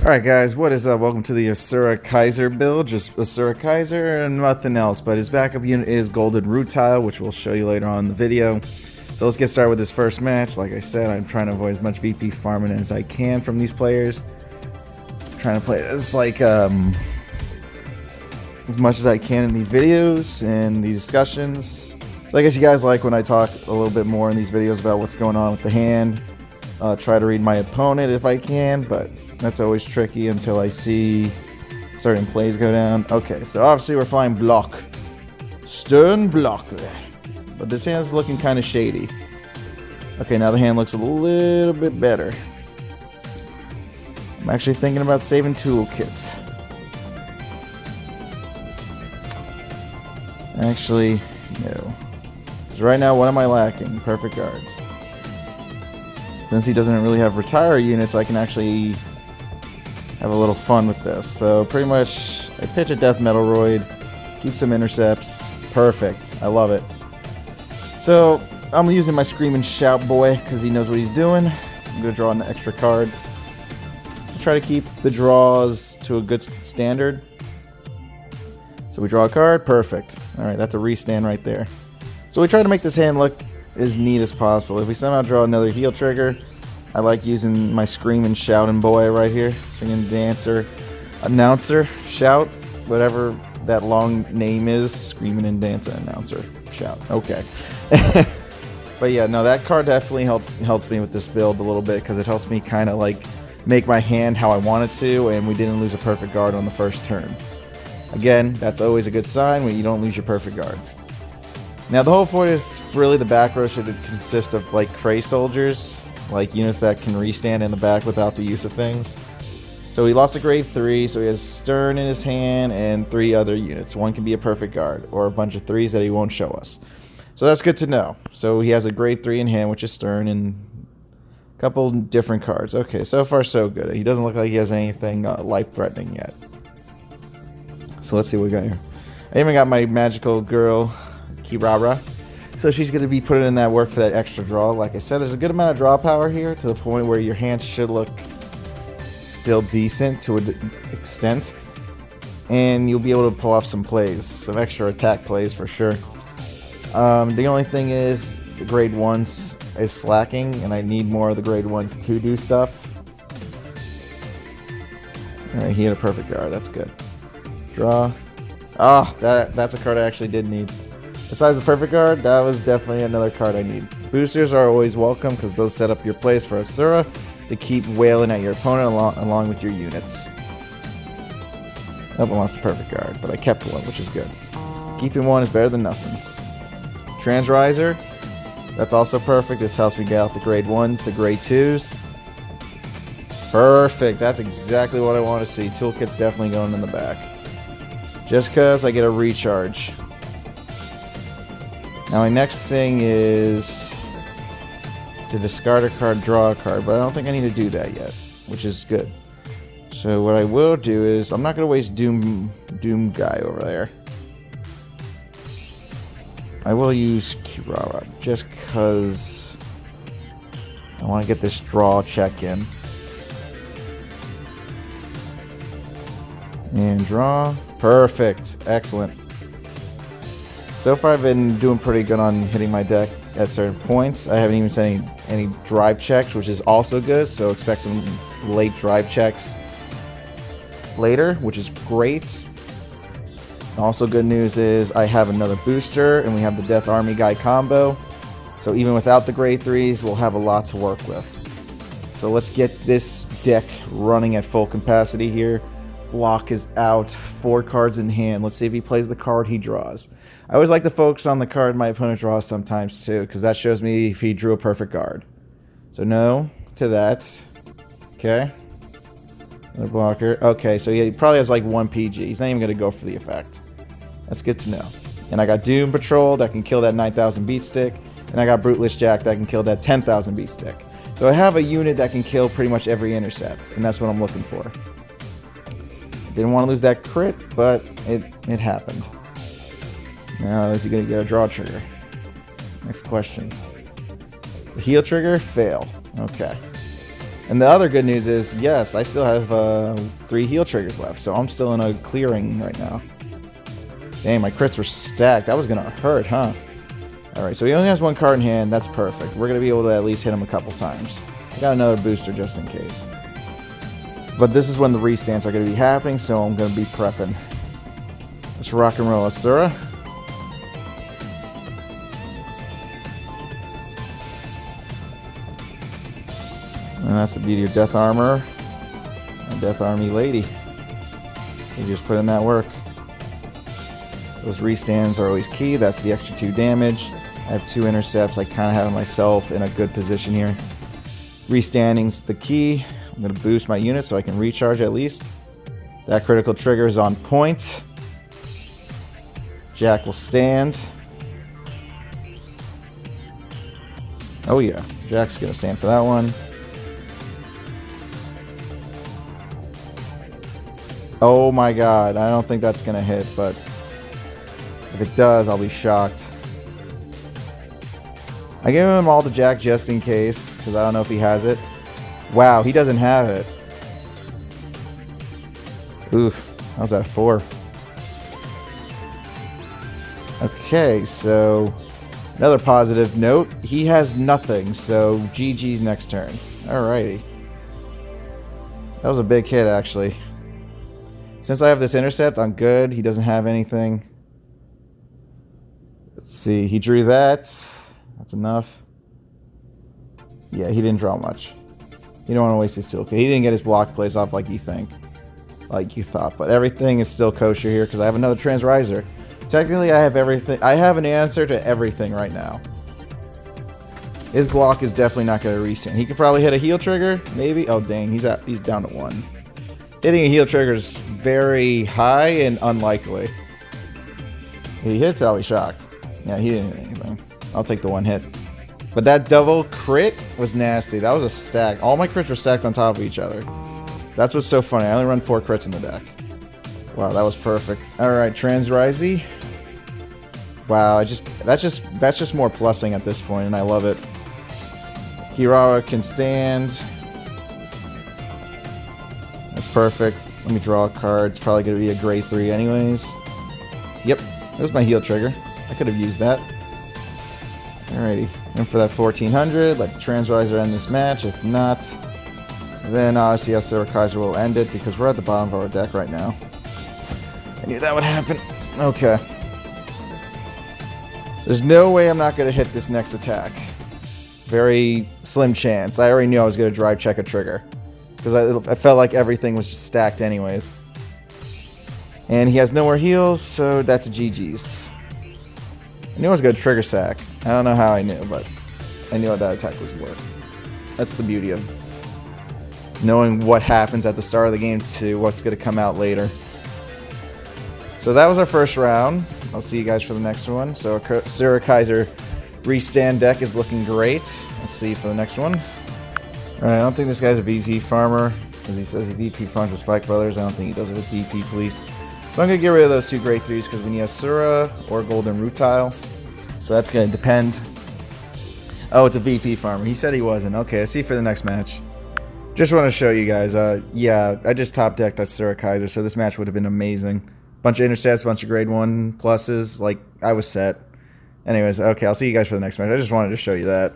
Alright guys, what is up? Welcome to the Asura Kaiser build. Just Asura Kaiser and nothing else, but his backup unit is Golden Root Tile, which we'll show you later on in the video. So let's get started with this first match. Like I said, I'm trying to avoid as much VP farming as I can from these players. I'm trying to play as much as I can in these videos and these discussions. So I guess you guys like when I talk a little bit more in these videos about what's going on with the hand. Try to read my opponent if I can, but that's always tricky until I see certain plays go down. Okay, so obviously we're flying block. Stern block. But this hand's looking kind of shady. Okay, now the hand looks a little bit better. I'm actually thinking about saving toolkits. Actually, no. Because right now, what am I lacking? Perfect guards. Since he doesn't really have retire units, I can actually have a little fun with this. So pretty much, I pitch a Death Metal Roid, keep some intercepts. Perfect. I love it. So I'm using my Screaming Shout Boy because he knows what he's doing. I'm going to draw an extra card. Try to keep the draws to a good standard. So we draw a card. Perfect. Alright, that's a restand right there. So we try to make this hand look as neat as possible. If we somehow draw another heal trigger, I like using my Screaming Shouting Boy right here. Swinging Dancer, Announcer, Shout, whatever that long name is. Screaming and Dancer, Announcer, Shout. Okay. But yeah, no, that card definitely helps me with this build a little bit because it helps me kind of like make my hand how I want it to, and we didn't lose a perfect guard on the first turn. Again, that's always a good sign when you don't lose your perfect guards. Now the whole point is really the back row should consist of like Cray soldiers, like units that can restand in the back without the use of things. So he lost a grade 3, so he has Stern in his hand and 3 other units. One can be a perfect guard, or a bunch of 3s that he won't show us. So that's good to know. So he has a grade 3 in hand, which is Stern, and a couple different cards. Okay, so far so good. He doesn't look like he has anything life-threatening yet. So let's see what we got here. I even got my magical girl, Kirara. So she's going to be putting in that work for that extra draw. Like I said, there's a good amount of draw power here to the point where your hand should look still decent to an extent. And you'll be able to pull off some plays, some extra attack plays for sure. The only thing is the grade 1s is slacking, and I need more of the grade 1s to do stuff. Alright, he had a perfect guard. That's good. Draw. Oh, that's a card I actually did need. Besides the perfect guard, that was definitely another card I need. Boosters are always welcome because those set up your plays for Asura to keep wailing at your opponent along with your units. Oh, I lost the perfect guard, but I kept one, which is good. Keeping one is better than nothing. Transriser, that's also perfect. This helps me get out the grade 1s, the grade 2s. Perfect. That's exactly what I want to see. Toolkit's definitely going in the back. Just because I get a recharge. Now my next thing is to discard a card, draw a card, but I don't think I need to do that yet, which is good. So what I will do is, I'm not going to waste Doom guy over there. I will use Kirara, just because I want to get this draw check in. And draw. Perfect. Excellent. So far I've been doing pretty good on hitting my deck at certain points. I haven't even sent any drive checks, which is also good, so expect some late drive checks later, which is great. Also good news is I have another booster, and we have the Death Army guy combo. So even without the grade 3s, we'll have a lot to work with. So let's get this deck running at full capacity here. Block is out, 4 cards in hand. Let's see if he plays the card he draws. I always like to focus on the card my opponent draws sometimes too, because that shows me if he drew a perfect guard. So no to that. Okay. Another blocker. Okay, so he probably has like 1 PG. He's not even going to go for the effect. That's good to know. And I got Doom Patrol that can kill that 9,000 beat stick. And I got Brutalist Jack that can kill that 10,000 beat stick. So I have a unit that can kill pretty much every intercept. And that's what I'm looking for. Didn't want to lose that crit, but it happened. Now, is he going to get a draw trigger? Next question. The heal trigger? Fail. Okay. And the other good news is, yes, I still have 3 heal triggers left, so I'm still in a clearing right now. Dang, my crits were stacked. That was going to hurt, huh? Alright, so he only has 1 card in hand. That's perfect. We're going to be able to at least hit him a couple times. I got another booster just in case. But this is when the restands are going to be happening, so I'm going to be prepping. Let's rock and roll Asura. And that's the beauty of Death Armor and Death Army Lady. You just put in that work. Those restands are always key. That's the extra 2 damage. I have 2 intercepts. I kind of have myself in a good position here. Restanding's the key. I'm going to boost my unit so I can recharge at least. That critical trigger is on point. Jack will stand. Oh yeah, Jack's going to stand for that one. Oh my god, I don't think that's going to hit, but if it does, I'll be shocked. I gave him all the Jack just in case, because I don't know if he has it. Wow, he doesn't have it. Oof, how's that 4? Okay, so another positive note. He has nothing, so GG's next turn. Alrighty. That was a big hit, actually. Since I have this intercept, I'm good. He doesn't have anything. Let's see, he drew that. That's enough. Yeah, he didn't draw much. You don't want to waste his toolkit. He didn't get his block plays off like you thought. But everything is still kosher here because I have another Transriser. Technically, I have everything. I have an answer to everything right now. His block is definitely not going to restand. He could probably hit a heal trigger, maybe. Oh dang, he's down to 1. Hitting a heal trigger is very high and unlikely. If he hits, I'll be shocked. Yeah, he didn't hit anything. I'll take the 1 hit. But that double crit was nasty. That was a stack. All my crits were stacked on top of each other. That's what's so funny. I only run 4 crits in the deck. Wow, that was perfect. Alright, Transrizy. Wow, that's just more plussing at this point, and I love it. Kirara can stand. That's perfect. Let me draw a card. It's probably going to be a grade 3 anyways. Yep, that was my heal trigger. I could have used that. Alrighty, and for that 1400, let the Transriser end this match. If not, then obviously Asura Kaiser will end it because we're at the bottom of our deck right now. I knew that would happen. Okay. There's no way I'm not going to hit this next attack. Very slim chance. I already knew I was going to drive check a trigger because I felt like everything was just stacked anyways. And he has no more heals, so that's a GG's. I knew I was going to trigger sack. I don't know how I knew, but I knew what that attack was worth. That's the beauty of knowing what happens at the start of the game to what's going to come out later. So that was our first round. I'll see you guys for the next one. So Asura Kaiser Restand deck is looking great. Let's see for the next one. Alright, I don't think this guy's a VP farmer because he says he VP farms with Spike Brothers. I don't think he does it with VP Police. So I'm going to get rid of those 2 grade 3s because we need Asura or Golden Rutile. So that's going to depend. Oh, it's a VP farmer. He said he wasn't. Okay, I'll see you for the next match. Just want to show you guys. Yeah, I just top decked Asura Kaiser, so this match would have been amazing. Bunch of intercepts, bunch of grade 1 pluses. Like, I was set. Anyways, okay, I'll see you guys for the next match. I just wanted to show you that.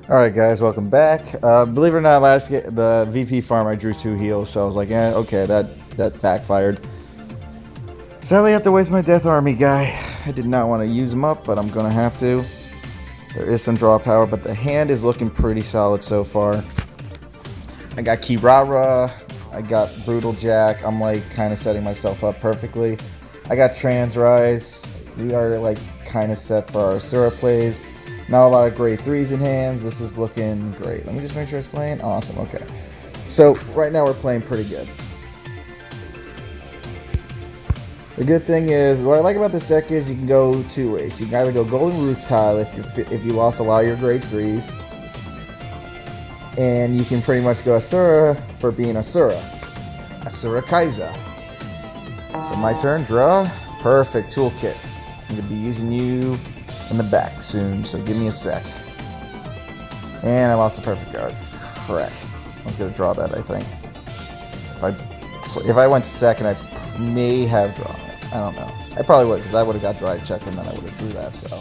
Alright guys, welcome back. Believe it or not, the VP farm I drew 2 heals, so I was like, okay, that backfired. Sadly, I have to waste my Death Army guy. I did not want to use him up, but I'm going to have to. There is some draw power, but the hand is looking pretty solid so far. I got Kirara, I got Brutal Jack. I'm like kind of setting myself up perfectly. I got Transrise. We are like kind of set for our Asura plays. Not a lot of grade 3s in hands. This is looking great. Let me just make sure it's playing. Awesome, okay. So right now we're playing pretty good. The good thing is, what I like about this deck is you can go 2 ways. You can either go Golden Rutile if you lost a lot of your grade 3s. And you can pretty much go Asura for being Asura. Asura Kaiser. So my turn, draw. Perfect toolkit. I'm going to be using you in the back soon, so give me a sec. And I lost the perfect card. Frick. I was going to draw that, I think. If I went second, I may have drawn it. I don't know. I probably would, because I would have got drive check and then I would have drew that. So,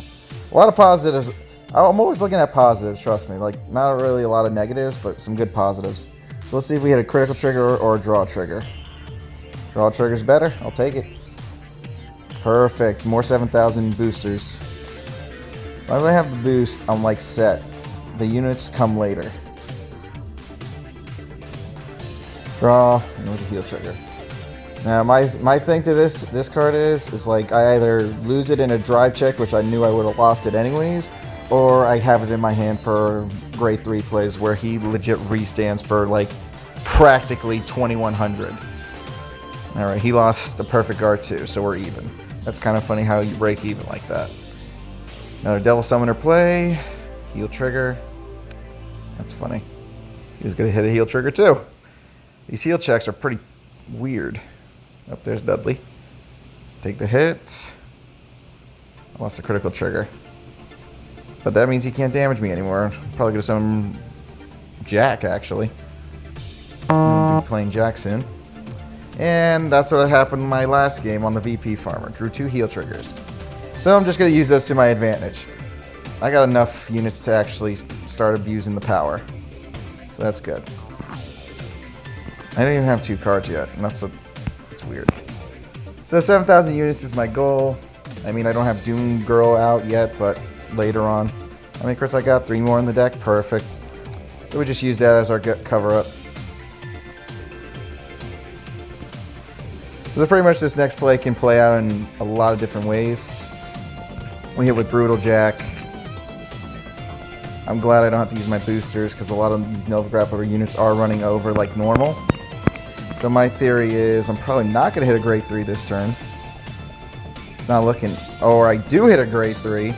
a lot of positives. I'm always looking at positives, trust me. Like, not really a lot of negatives, but some good positives. So let's see if we hit a critical trigger or a draw trigger. Draw trigger's better. I'll take it. Perfect. More 7,000 boosters. Why do I have the boost? I'm like set. The units come later. Draw, and there's a heal trigger. Now my thing to this card is like I either lose it in a drive check, which I knew I would have lost it anyways, or I have it in my hand for grade 3 plays where he legit restands for like practically 2,100. Alright, he lost a perfect guard too, so we're even. That's kind of funny how you break even like that. Another Devil Summoner play. Heal trigger. That's funny. He was going to hit a heal trigger too. These heal checks are pretty weird. Oh, there's Dudley. Take the hit. I lost the critical trigger. But that means he can't damage me anymore. Probably going to summon Jack, actually. I'm going to be playing Jack soon. And that's what happened in my last game on the VP Farmer. Drew 2 heal triggers. So I'm just going to use those to my advantage. I got enough units to actually start abusing the power. So that's good. I don't even have 2 cards yet, and that's weird. So 7,000 units is my goal. I mean, I don't have Doom Girl out yet, but later on. How many cards I got? 3 more in the deck? Perfect. So we just use that as our cover-up. So pretty much this next play can play out in a lot of different ways. We hit with Brutal Jack. I'm glad I don't have to use my boosters because a lot of these Nova Grappler units are running over like normal. So my theory is I'm probably not going to hit a grade 3 this turn. Not looking. Or I do hit a grade 3.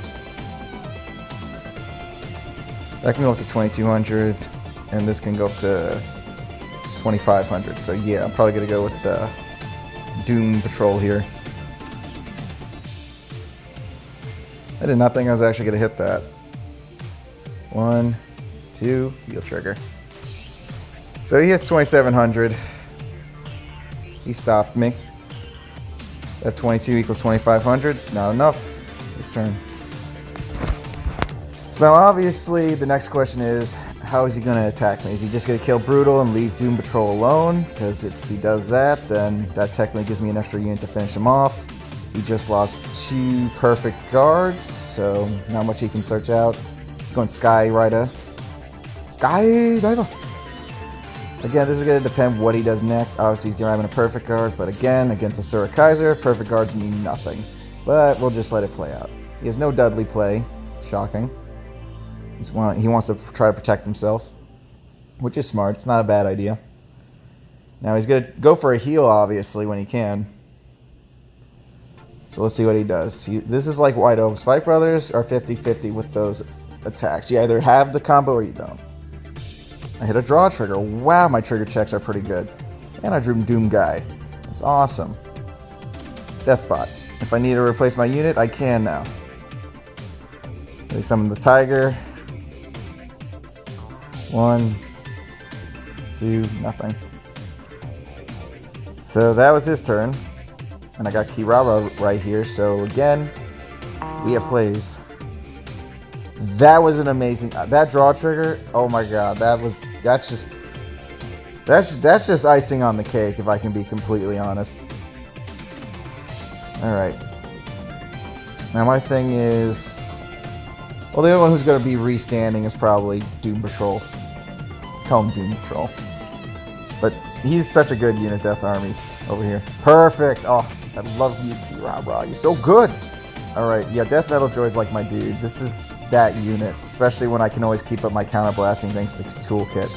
That can go up to 2,200. And this can go up to 2,500. So yeah, I'm probably going to go with Doom Patrol here. I did not think I was actually going to hit that. 1, 2, heal trigger. So he hits 2,700. He stopped me. That 22 equals 2,500. Not enough. His turn. So now obviously the next question is, how is he going to attack me? Is he just going to kill Brutal and leave Doom Patrol alone? Because if he does that, then that technically gives me an extra unit to finish him off. He just lost 2 perfect guards, so not much he can search out. He's going Skyrider. Skydiver! Again, this is going to depend what he does next. Obviously, he's grabbing a perfect guard, but again, against Asura Kaiser, perfect guards mean nothing. But we'll just let it play out. He has no Dudley play. Shocking. He wants to try to protect himself, which is smart. It's not a bad idea. Now, he's going to go for a heal, obviously, when he can. So let's see what he does. This is like White Oak. Spike Brothers are 50-50 with those attacks. You either have the combo or you don't. I hit a draw trigger. Wow, my trigger checks are pretty good. And I drew Doom Guy. That's awesome. Deathbot. If I need to replace my unit, I can now. They summon the Tiger. 1, 2, nothing. So that was his turn. And I got Kirara right here. So again, we have plays. That was an amazing. That draw trigger. Oh my god, that's just icing on the cake. If I can be completely honest. All right. Now my thing is, well, the only one who's going to be restanding is probably Doom Patrol. Call him Doom Patrol. But he's such a good unit, Death Army over here. Perfect. Oh, I love you, Kirara. You're so good. All right, yeah, Death Metal Droid's like my dude. This is that unit, especially when I can always keep up my counterblasting thanks to Toolkit.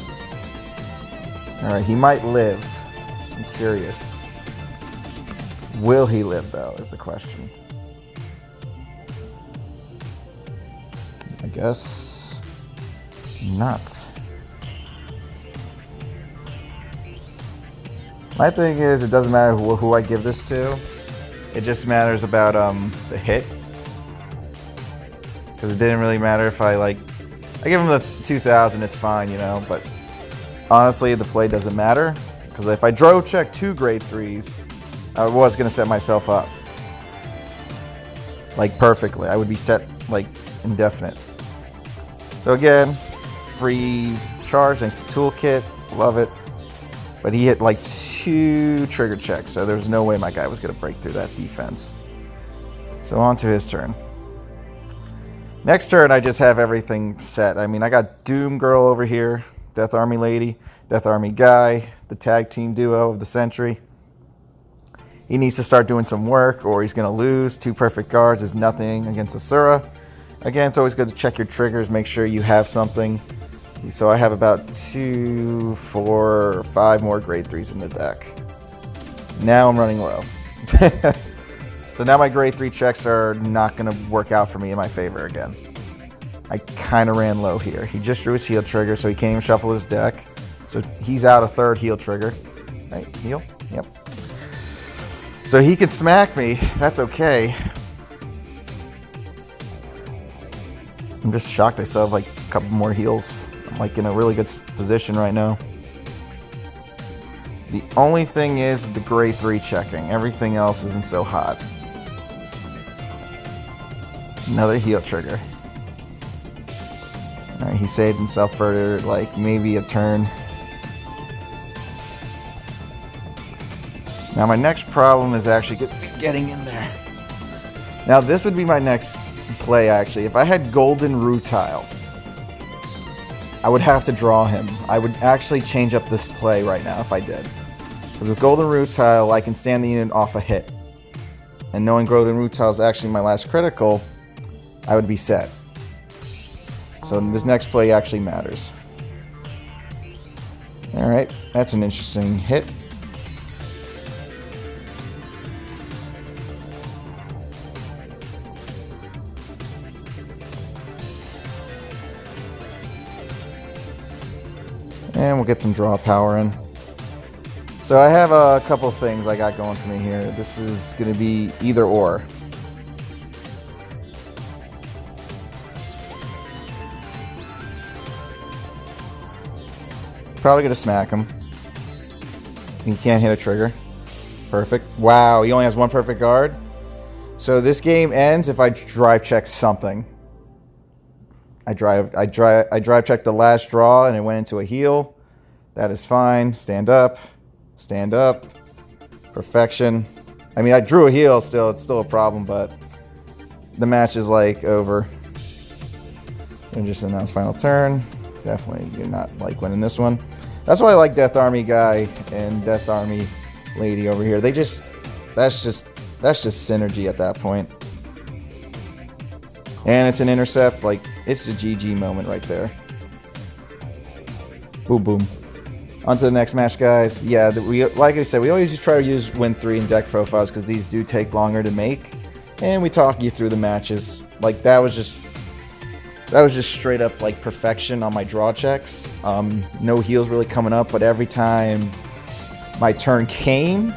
Alright, he might live. I'm curious. Will he live, though, is the question. I guess not. My thing is, it doesn't matter who I give this to. It just matters about the hit. Because it didn't really matter if I give him the 2,000, it's fine, you know, but honestly, the play doesn't matter. Because if I draw check 2 grade 3s, I was going to set myself up. Like, perfectly. I would be set, like, indefinite. So again, free charge thanks to toolkit. Love it. But he hit, like, 2 trigger checks. So there's no way my guy was going to break through that defense. So on to his turn. Next turn, I just have everything set. I mean, I got Doom Girl over here. Death Army Lady. Death Army Guy. The tag team duo of the century. He needs to start doing some work or he's going to lose. 2 perfect guards is nothing against Asura. Again, it's always good to check your triggers. Make sure you have something. So I have about 2, 4, 5 more grade 3s in the deck. Now I'm running low. So now my grade 3 checks are not going to work out for me in my favor again. I kind of ran low here. He just drew his heal trigger, so he can't even shuffle his deck. So he's out a 3rd heal trigger. Right, heal? Yep. So he can smack me. That's okay. I'm just shocked I still have like a couple more heals. I'm like in a really good position right now. The only thing is the grade 3 checking. Everything else isn't so hot. Another heal trigger. Alright, he saved himself for like maybe a turn. Now my next problem is actually getting in there. Now this would be my next play actually. If I had Golden Rutile, I would have to draw him. I would actually change up this play right now if I did. Because with Golden Rutile, I can stand the unit off a hit. And knowing Golden Rutile is actually my last critical, I would be set. So this next play actually matters. Alright, that's an interesting hit. And we'll get some draw power in. So I have a couple things I got going for me here. This is going to be either or. Probably going to smack him. He can't hit a trigger. Perfect. Wow, he only has 1 perfect guard. So this game ends if I drive check something. I drive checked the last draw and it went into a heal. That is fine. Stand up. Stand up. Perfection. I mean, I drew a heal still. It's still a problem, but the match is like over. And just announce final turn. Definitely you're not like winning this one. That's why I like Death Army Guy and Death Army Lady over here. That's just synergy at that point. And it's an intercept, like, it's a GG moment right there. Boom, boom. On to the next match, guys. Yeah, like I said, we always try to use Win 3 and deck profiles because these do take longer to make. And we talk you through the matches. Like, that was just straight up, like, perfection on my draw checks. No heals really coming up, but every time my turn came,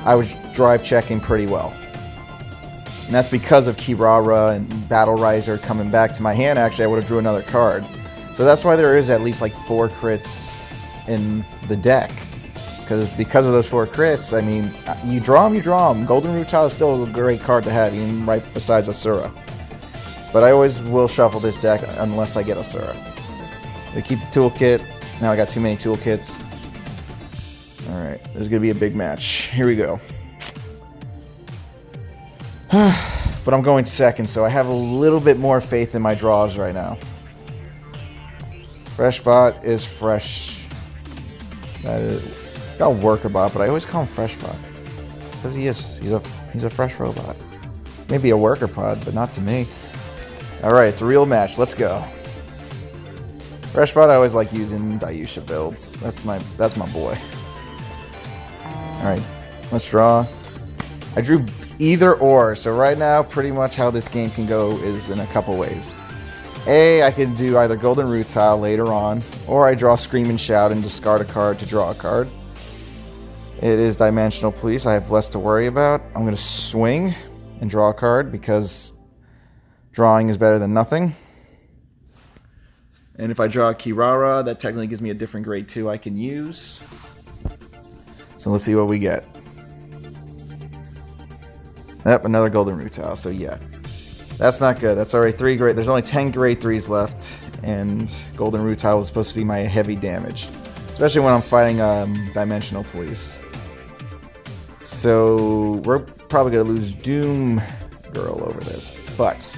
I was drive checking pretty well. And that's because of Kirara and Battle Riser coming back to my hand. Actually, I would have drew another card. So that's why there is at least like 4 crits in the deck. Because of those 4 crits, I mean, you draw them, you draw them. Golden Rutile is still a great card to have, even right besides Asura. But I always will shuffle this deck unless I get Asura. I keep the toolkit. Now I got too many toolkits. Alright, there's going to be a big match. Here we go. But I'm going second, so I have a little bit more faith in my draws right now. Freshbot is fresh. That is, it's got worker bot, but I always call him Freshbot because he's a fresh robot. Maybe a worker pod, but not to me. All right, it's a real match. Let's go. Freshbot, I always like using Dayusha builds. That's my boy. All right, let's draw. I drew either or, so right now pretty much how this game can go is in a couple ways. A, I can do either Golden Rutile later on, or I draw Scream and Shout and discard a card to draw a card. It is Dimensional Police. I have less to worry about. I'm going to swing and draw a card because drawing is better than nothing. And if I draw a Kirara, that technically gives me a different grade 2 I can use. So let's see what we get. Yep, another golden rutile, so yeah. That's not good. That's already 3 grade. There's only 10 grade 3s left, and golden rutile was supposed to be my heavy damage. Especially when I'm fighting Dimensional Police. So we're probably going to lose Doom Girl over this, but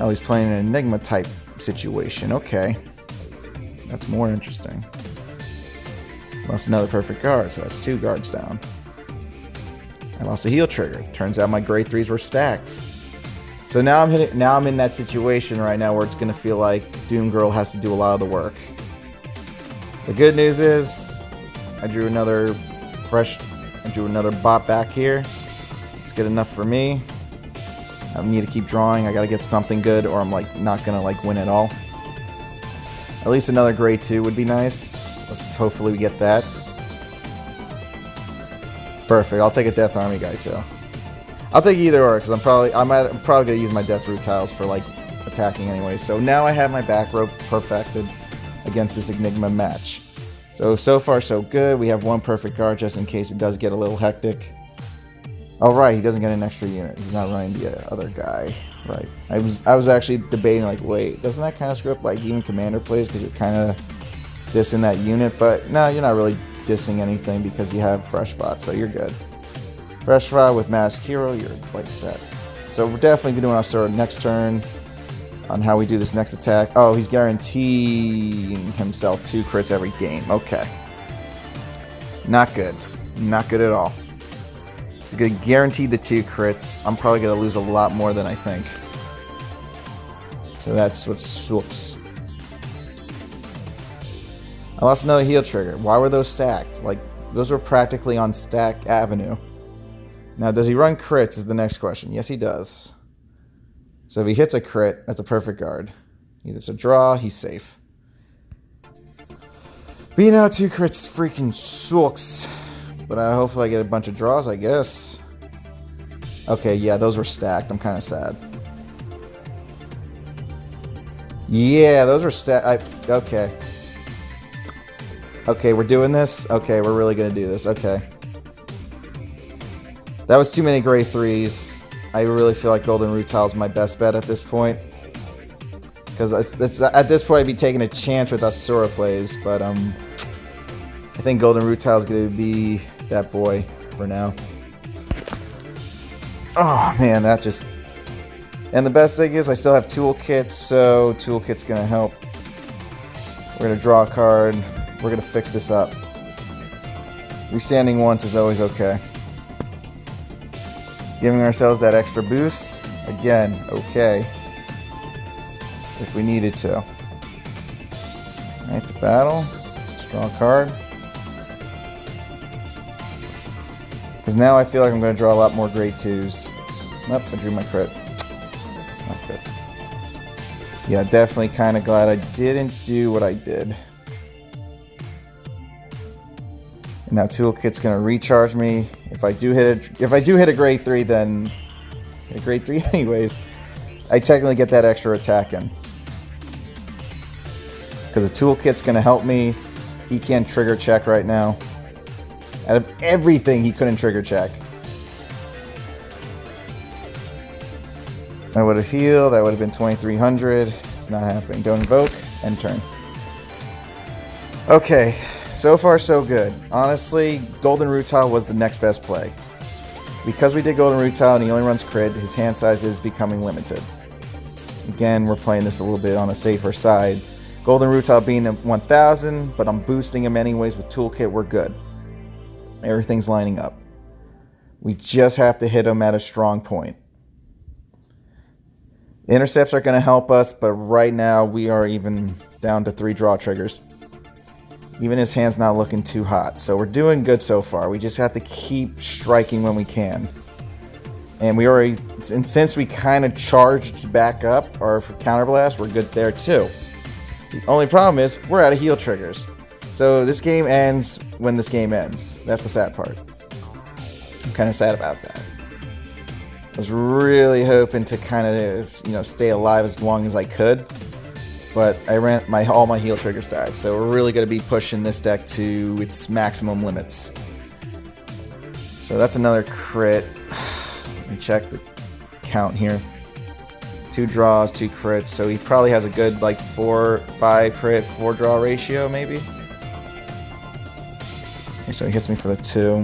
oh, he's playing an Enigma type situation. Okay, that's more interesting. Lost another perfect guard, so that's 2 guards down. I lost a heal trigger. Turns out my grade 3s were stacked. So now I'm in that situation right now where it's gonna feel like Doom Girl has to do a lot of the work. The good news is I drew another bot back here. It's good enough for me. I need to keep drawing. I gotta get something good, or I'm like not gonna like win at all. At least another grade 2 would be nice. Let's hopefully we get that. Perfect. I'll take a Death Army guy too. I'll take either or because I'm probably gonna use my Death Root tiles for like attacking anyway. So now I have my back row perfected against this Enigma match. So far so good. We have 1 perfect guard just in case it does get a little hectic. Oh right, he doesn't get an extra unit. He's not running the other guy. Right. I was actually debating like, wait, doesn't that kind of screw up like even Commander plays because you're kind of dissing that unit? But no, you're not really dissing anything because you have Fresh Bot, so you're good. Fresh Bot with Mask Hero, you're like set. So we're definitely doing Asura next turn on how we do this next attack. Oh, he's guaranteeing himself 2 crits every game. Okay. Not good. Not good at all. He's going to guarantee the 2 crits. I'm probably going to lose a lot more than I think. So that's what sucks. I lost another heal trigger. Why were those sacked? Like, those were practically on stack avenue. Now, does he run crits is the next question. Yes, he does. So if he hits a crit, that's a perfect guard. Either it's a draw, he's safe. Being out 2 crits freaking sucks. But hopefully I get a bunch of draws, I guess. Okay, yeah, those were stacked. I'm kind of sad. Yeah, those were stacked. Okay. Okay, we're doing this? Okay, we're really going to do this. Okay. That was too many grade 3s. I really feel like Golden Rutile is my best bet at this point. Because at this point I'd be taking a chance with Asura plays. But I think Golden Rutile is going to be that boy for now. Oh man, that just... And the best thing is I still have toolkits, so toolkit's going to help. We're going to draw a card. We're going to fix this up. Restanding once is always okay. Giving ourselves that extra boost. Again, okay. If we needed to. Alright, to battle. Let's draw a card. Because now I feel like I'm going to draw a lot more grade 2s. Nope, I drew my crit. It's not good. Yeah, definitely kind of glad I didn't do what I did. And now toolkit's going to recharge me. If I do hit a grade 3, then a grade 3 anyways. I technically get that extra attack in. Because the toolkit's going to help me. He can't trigger check right now. Out of everything, he couldn't trigger check. I would have healed. That would have been 2300. It's not happening. Don't invoke. End turn. Okay. So far, so good. Honestly, Golden Rutile was the next best play. Because we did Golden Rutile and he only runs crit, his hand size is becoming limited. Again, we're playing this a little bit on the safer side. Golden Rutile being a 1000, but I'm boosting him anyways with Toolkit, we're good. Everything's lining up. We just have to hit him at a strong point. The intercepts are going to help us, but right now we are even down to 3 draw triggers. Even his hand's not looking too hot. So we're doing good so far. We just have to keep striking when we can. And we already, and since we kind of charged back up our counterblast, we're good there too. The only problem is we're out of heal triggers. So this game ends when this game ends. That's the sad part. I'm kind of sad about that. I was really hoping to kind of, stay alive as long as I could. but I ran all my heal triggers died, so we're really going to be pushing this deck to its maximum limits. So that's another crit. Let me check the count here. 2 draws, 2 crits, so he probably has a good like 5 crit, 4 draw ratio maybe. Okay, so he hits me for the 2.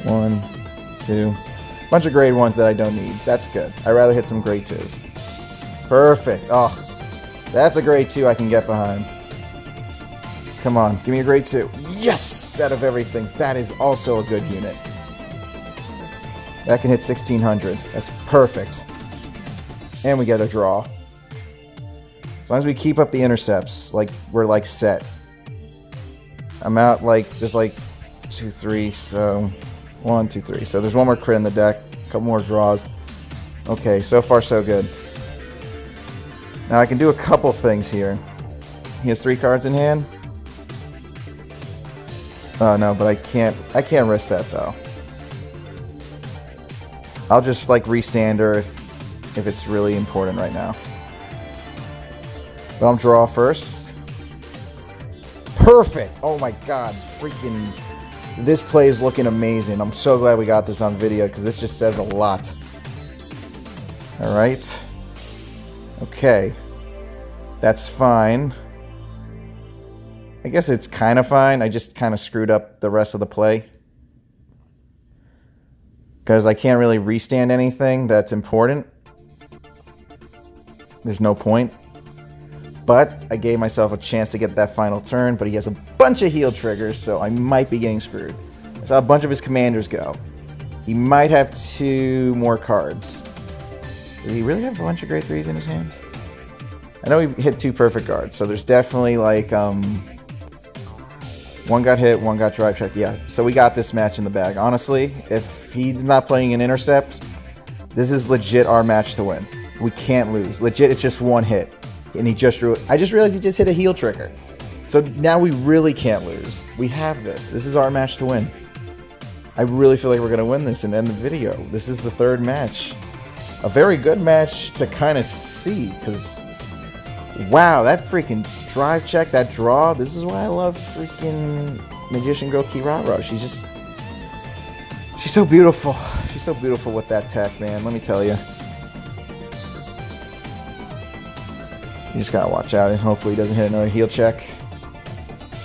1, 2. Bunch of grade 1s that I don't need. That's good. I'd rather hit some grade 2s. Perfect. Oh, that's a grade 2 I can get behind. Come on, give me a grade 2. Yes! Out of everything. That is also a good unit. That can hit 1600. That's perfect. And we get a draw. As long as we keep up the intercepts, like we're like set. I'm out like there's like 2, 3, so 1, 2, 3. So there's one more crit in the deck, a couple more draws. Okay, so far so good. Now I can do a couple things here. He has 3 cards in hand. Oh no, but I can't risk that though. I'll just like restand her if it's really important right now. But I'll draw first. Perfect! Oh my god, freaking... This play is looking amazing. I'm so glad we got this on video because this just says a lot. Alright. Okay. That's fine. I guess it's kind of fine. I just kind of screwed up the rest of the play. Because I can't really restand anything that's important. There's no point. But I gave myself a chance to get that final turn, but he has a bunch of heal triggers, so I might be getting screwed. I saw a bunch of his commanders go. He might have 2 more cards. Does he really have a bunch of grade 3s in his hand? I know he hit 2 perfect guards, so there's definitely like, 1 got hit, 1 got drive checked. Yeah, so we got this match in the bag. Honestly, if he's not playing an intercept, this is legit our match to win. We can't lose. Legit, it's just 1 hit. And he just drew it. I just realized he just hit a heal trigger. So now we really can't lose. We have this. This is our match to win. I really feel like we're going to win this and end the video. This is the 3rd match. A very good match to kind of see. Because, wow, that freaking drive check, that draw. This is why I love freaking Magician Girl Kirara. She's so beautiful. She's so beautiful with that tech, man. Let me tell you. You just gotta watch out and hopefully he doesn't hit another heal check.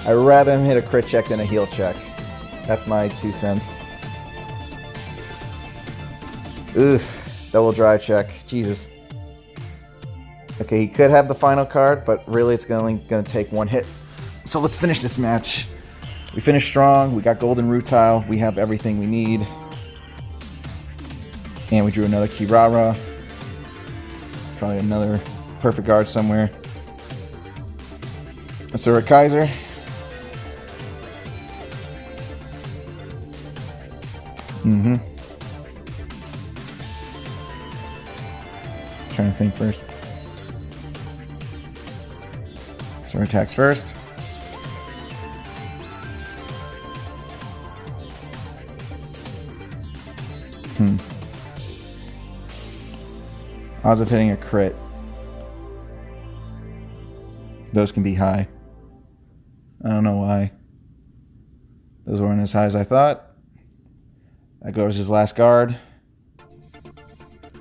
I'd rather him hit a crit check than a heal check. That's my 2 cents. Ugh, double drive check. Jesus. Okay, he could have the final card, but really it's only gonna take 1 hit. So let's finish this match. We finished strong. We got golden rutile. We have everything we need. And we drew another Kirara. Probably another perfect guard somewhere. Asura Kaiser. Trying to think first. Asura attacks first. Odds of hitting a crit. Those can be high. I don't know why. Those weren't as high as I thought. That goes his last guard.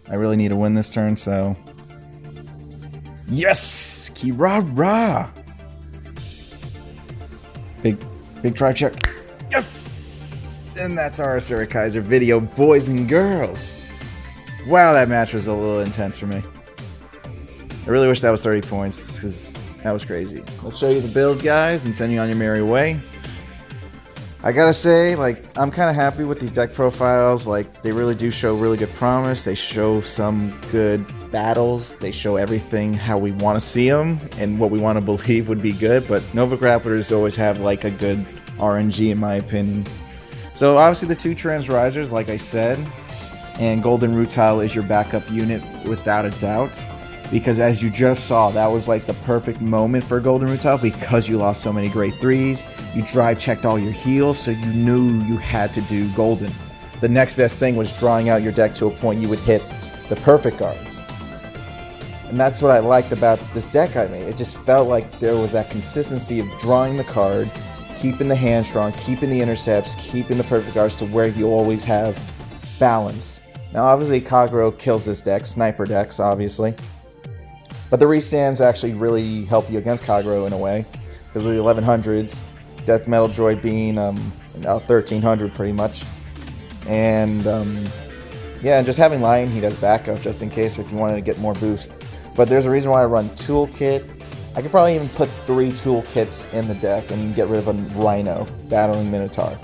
I really need to win this turn, so... Yes! Kirara! Big try check. Yes! And that's our Asura Kaiser video, boys and girls. Wow, that match was a little intense for me. I really wish that was 30 points, because that was crazy. Let's show you the build, guys, and send you on your merry way. I gotta say, like, I'm kind of happy with these deck profiles. Like, they really do show really good promise. They show some good battles. They show everything how we want to see them and what we want to believe would be good. But Nova Grapplers always have, like, a good RNG, in my opinion. So, obviously, the 2 Trans Risers, like I said, and Golden Rutile is your backup unit without a doubt. Because as you just saw, that was like the perfect moment for Golden Rutile because you lost so many grade 3s. You drive checked all your heals, so you knew you had to do Golden. The next best thing was drawing out your deck to a point you would hit the perfect guards. And that's what I liked about this deck I made. It just felt like there was that consistency of drawing the card, keeping the hand strong, keeping the intercepts, keeping the perfect guards to where you always have balance. Now obviously Kagero kills this deck, sniper decks obviously. But the restands actually really help you against Kagero in a way. Because of the 1100s, Death Metal Droid being now 1300 pretty much. And yeah, and just having Lion Heat as backup just in case if you wanted to get more boost. But there's a reason why I run Toolkit. I could probably even put 3 Toolkits in the deck and get rid of a Rhino, Battling Minotaur.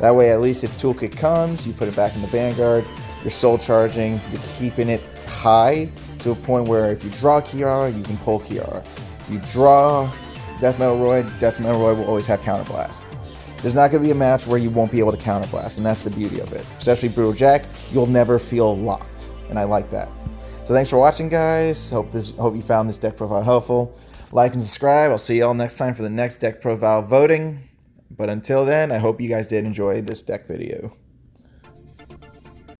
That way at least if Toolkit comes, you put it back in the Vanguard, you're soul charging, you're keeping it high to a point where if you draw Kiara, you can pull Kiara. If you draw Death Metal Droid will always have Counterblast. There's not going to be a match where you won't be able to Counterblast, and that's the beauty of it. Especially Brutal Jack, you'll never feel locked, and I like that. So thanks for watching, guys. Hope you found this deck profile helpful. Like and subscribe. I'll see y'all next time for the next deck profile voting. But until then, I hope you guys did enjoy this deck video.